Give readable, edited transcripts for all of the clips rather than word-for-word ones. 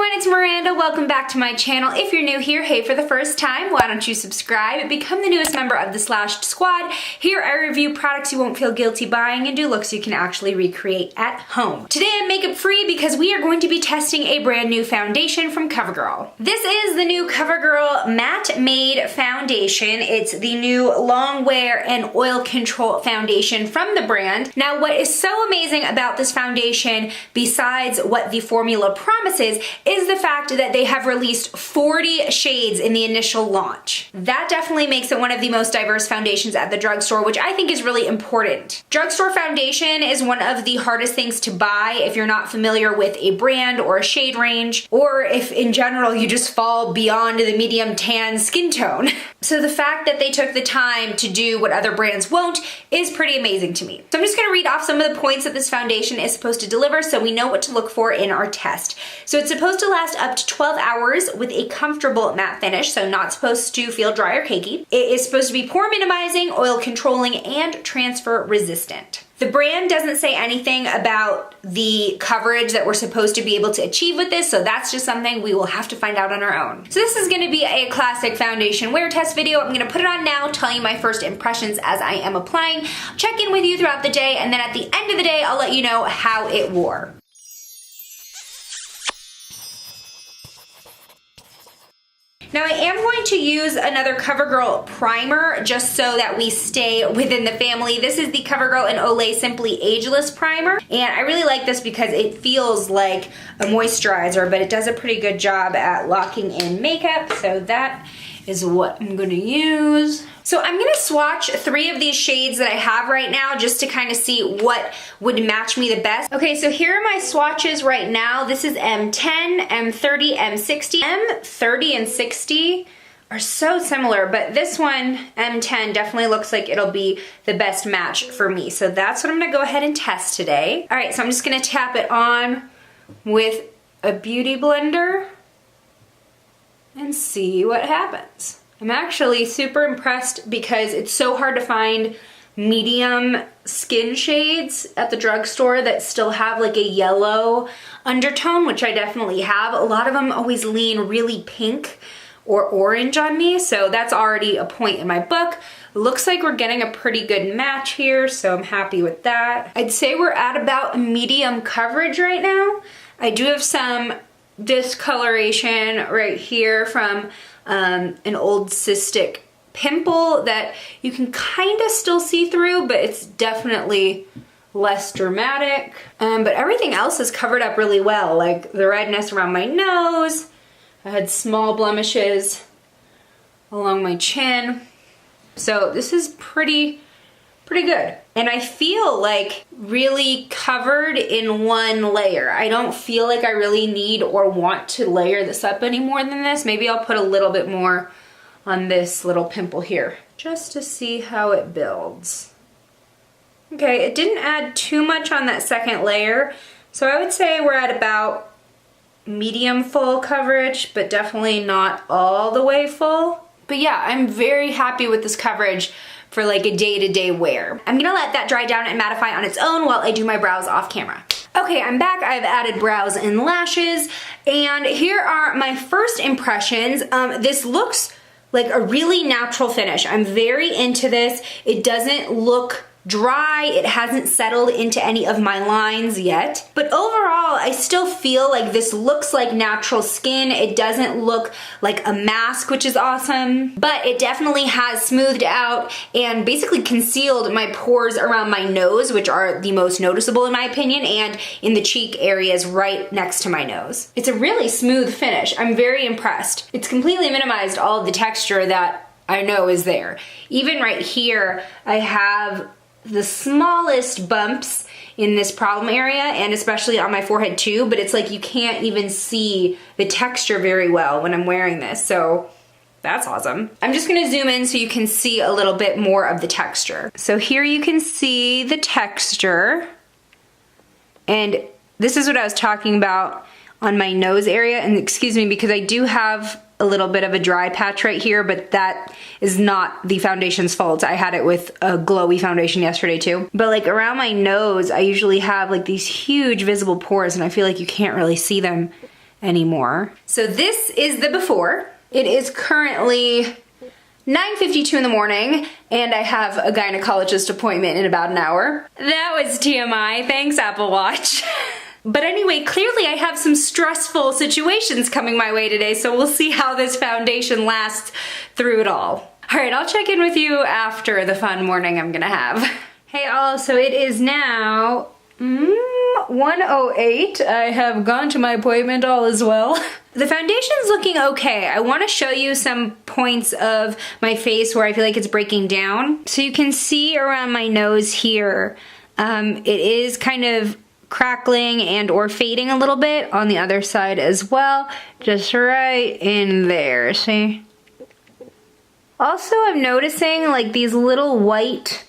everyone, it's Miranda. Welcome back to my channel. If you're new here, hey, for the first time, why don't you subscribe and become the newest member of the Slashed Squad. Here I review products you won't feel guilty buying and do looks you can actually recreate at home. Today I'm makeup free because we are going to be testing a brand new foundation from Covergirl. This is the new Covergirl Matte Made Foundation. It's the new long wear and oil control foundation from the brand. Now what is so amazing about this foundation, besides what the formula promises, is the fact that they have released 40 shades in the initial launch. That definitely makes it one of the most diverse foundations at the drugstore, which I think is really important. Drugstore foundation is one of the hardest things to buy if you're not familiar with a brand or a shade range, or if in general you just fall beyond the medium tan skin tone. So the fact that they took the time to do what other brands won't is pretty amazing to me. So I'm just gonna read off some of the points that this foundation is supposed to deliver so we know what to look for in our test. So it's supposed to last up to 12 hours with a comfortable matte finish, so not supposed to feel dry or cakey. It is supposed to be pore minimizing, oil controlling, and transfer resistant. The brand doesn't say anything about the coverage that we're supposed to be able to achieve with this, so that's just something we will have to find out on our own. So this is gonna be a classic foundation wear test video. I'm gonna put it on now, tell you my first impressions as I am applying, check in with you throughout the day, and then at the end of the day, I'll let you know how it wore. Now I am going to use another Covergirl primer just so that we stay within the family. This is the Covergirl and Olay Simply Ageless primer, and I really like this because it feels like a moisturizer, but it does a pretty good job at locking in makeup, so that is what I'm gonna use. So I'm gonna swatch 3 of these shades that I have right now just to kind of see what would match me the best. Okay, so here are my swatches right now. This is M10, M30, M60. M30 and 60 are so similar, but this one, M10, definitely looks like it'll be the best match for me. So that's what I'm gonna go ahead and test today. All right, so I'm just gonna tap it on with a beauty blender and see what happens. I'm actually super impressed because it's so hard to find medium skin shades at the drugstore that still have like a yellow undertone, which I definitely have. A lot of them always lean really pink or orange on me, so that's already a point in my book. Looks like we're getting a pretty good match here, so I'm happy with that. I'd say we're at about a medium coverage right now. I do have some discoloration right here from an old cystic pimple that you can kind of still see through, but it's definitely less dramatic. But everything else is covered up really well, like the redness around my nose. I had small blemishes along my chin. So this is pretty good. And I feel like really covered in one layer. I don't feel like I really need or want to layer this up any more than this. Maybe I'll put a little bit more on this little pimple here just to see how it builds. Okay, it didn't add too much on that second layer. So I would say we're at about medium full coverage, but definitely not all the way full. But yeah, I'm very happy with this coverage for like a day-to-day wear. I'm gonna let that dry down and mattify on its own while I do my brows off camera. Okay, I'm back. I've added brows and lashes, and here are my first impressions. This looks like a really natural finish. I'm very into this. It doesn't look dry. It hasn't settled into any of my lines yet. But overall, I still feel like this looks like natural skin. It doesn't look like a mask, which is awesome. But it definitely has smoothed out and basically concealed my pores around my nose, which are the most noticeable in my opinion, and in the cheek areas right next to my nose. It's a really smooth finish. I'm very impressed. It's completely minimized all of the texture that I know is there. Even right here, I have the smallest bumps in this problem area, and especially on my forehead too, but it's like you can't even see the texture very well when I'm wearing this, so that's awesome. I'm just gonna zoom in so you can see a little bit more of the texture. So here you can see the texture, and this is what I was talking about on my nose area, and excuse me because I do have a little bit of a dry patch right here, but that is not the foundation's fault. I had it with a glowy foundation yesterday too. But like around my nose, I usually have like these huge visible pores, and I feel like you can't really see them anymore. So this is the before. It is currently 9:52 in the morning, and I have a gynecologist appointment in about an hour. That was TMI, thanks Apple Watch. But anyway, clearly I have some stressful situations coming my way today, so we'll see how this foundation lasts through it all. All right, I'll check in with you after the fun morning I'm gonna have. Hey all, so it is now 1:08. I have gone to my appointment all as well. The foundation's looking okay. I want to show you some points of my face where I feel like it's breaking down. So you can see around my nose here, it is kind of crackling and or fading a little bit on the other side as well. Just right in there, see? Also, I'm noticing like these little white,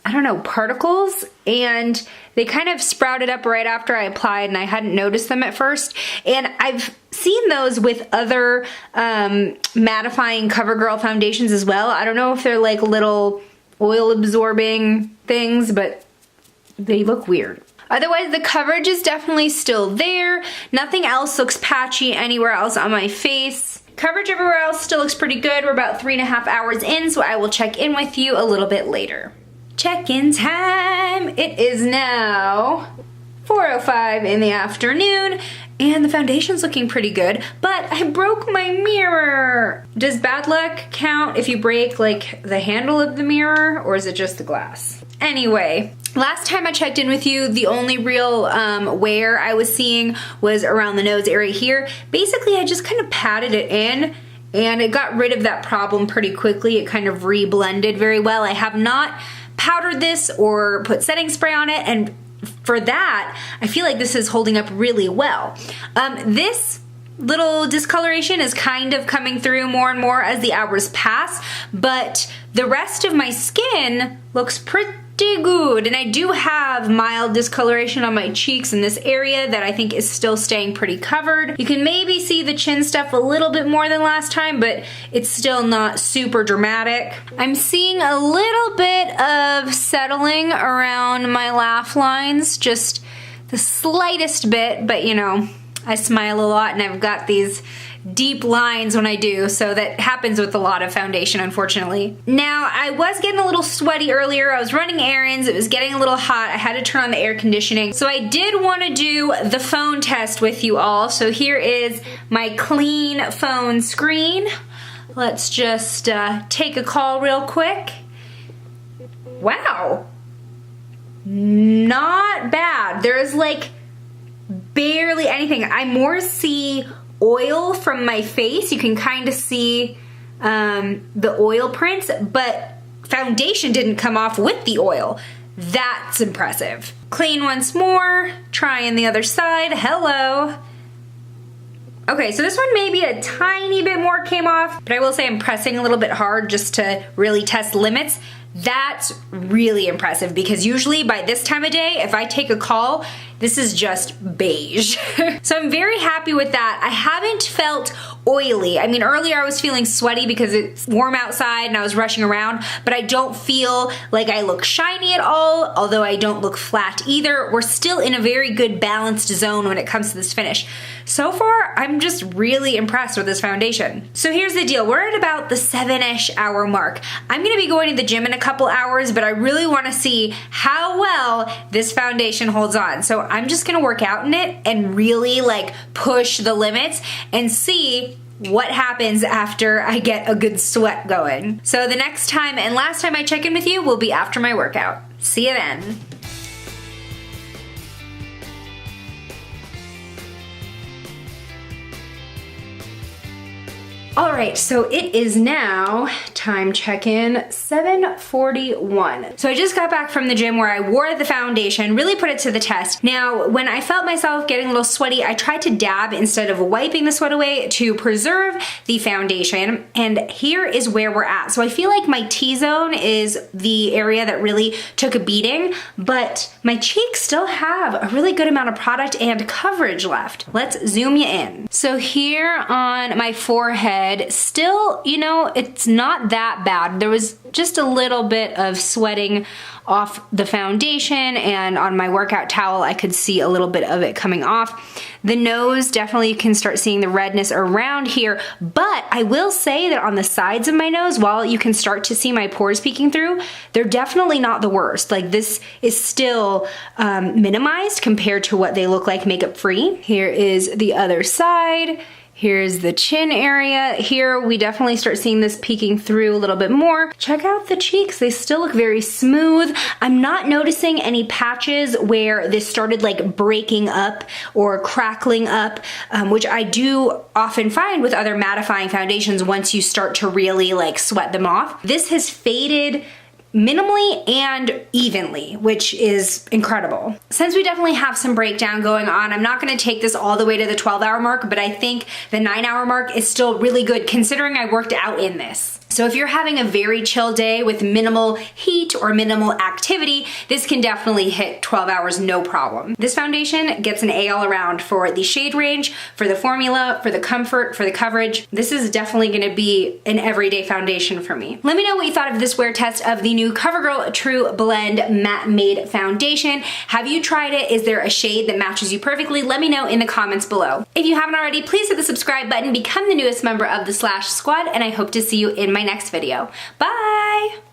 I don't know, particles, and they kind of sprouted up right after I applied and I hadn't noticed them at first. And I've seen those with other mattifying CoverGirl foundations as well. I don't know if they're like little oil absorbing things, but they look weird. Otherwise, the coverage is definitely still there. Nothing else looks patchy anywhere else on my face. Coverage everywhere else still looks pretty good. We're about 3.5 hours in, so I will check in with you a little bit later. Check-in time! It is now 4:05 in the afternoon, and the foundation's looking pretty good, but I broke my mirror. Does bad luck count if you break like the handle of the mirror, or is it just the glass? Anyway, last time I checked in with you, the only real wear I was seeing was around the nose area here. Basically, I just kind of patted it in, and it got rid of that problem pretty quickly. It kind of re-blended very well. I have not powdered this or put setting spray on it, and for that, I feel like this is holding up really well. This little discoloration is kind of coming through more and more as the hours pass, but the rest of my skin looks pretty good, and I do have mild discoloration on my cheeks in this area that I think is still staying pretty covered. You can maybe see the chin stuff a little bit more than last time, but it's still not super dramatic. I'm seeing a little bit of settling around my laugh lines, just the slightest bit, but you know, I smile a lot and I've got these deep lines when I do, so that happens with a lot of foundation, unfortunately. Now, I was getting a little sweaty earlier. I was running errands. It was getting a little hot. I had to turn on the air conditioning. So I did want to do the phone test with you all. So here is my clean phone screen. Let's just take a call real quick. Wow. Not bad. There's like barely anything. I more see oil from my face. You can kind of see the oil prints, but foundation didn't come off with the oil. That's impressive. Clean once more, trying the other side. Hello. Okay, so this one maybe a tiny bit more came off, but I will say I'm pressing a little bit hard just to really test limits. That's really impressive, because usually by this time of day, if I take a call, this is just beige. So I'm very happy with that. I haven't felt oily. I mean, earlier I was feeling sweaty because it's warm outside and I was rushing around, but I don't feel like I look shiny at all, although I don't look flat either. We're still in a very good balanced zone when it comes to this finish. So far, I'm just really impressed with this foundation. So here's the deal. We're at about the 7-ish hour mark. I'm gonna be going to the gym in a couple hours, but I really wanna see how well this foundation holds on. So I'm just gonna work out in it and really like push the limits and see what happens after I get a good sweat going. So the next time and last time I check in with you will be after my workout. See you then. All right, so it is now time check-in 7:41. So I just got back from the gym where I wore the foundation, really put it to the test. Now, when I felt myself getting a little sweaty, I tried to dab instead of wiping the sweat away to preserve the foundation, and here is where we're at. So I feel like my T-zone is the area that really took a beating, but my cheeks still have a really good amount of product and coverage left. Let's zoom you in. So here on my forehead, red. Still, you know, it's not that bad. There was just a little bit of sweating off the foundation, and on my workout towel I could see a little bit of it coming off. The nose, definitely you can start seeing the redness around here, but I will say that on the sides of my nose, while you can start to see my pores peeking through, they're definitely not the worst. Like, this is still minimized compared to what they look like makeup free. Here is the other side. Here's the chin area. Here we definitely start seeing this peeking through a little bit more. Check out the cheeks. They still look very smooth. I'm not noticing any patches where this started like breaking up or crackling up, which I do often find with other mattifying foundations once you start to really like sweat them off. This has faded minimally and evenly, which is incredible. Since we definitely have some breakdown going on, I'm not gonna take this all the way to the 12-hour mark, but I think the 9-hour mark is still really good considering I worked out in this. So if you're having a very chill day with minimal heat or minimal activity, this can definitely hit 12 hours no problem. This foundation gets an A all around for the shade range, for the formula, for the comfort, for the coverage. This is definitely gonna be an everyday foundation for me. Let me know what you thought of this wear test of the new CoverGirl TruBlend Matte Made Foundation. Have you tried it? Is there a shade that matches you perfectly? Let me know in the comments below. If you haven't already, please hit the subscribe button, become the newest member of the Slash Squad, and I hope to see you in my next video. Bye!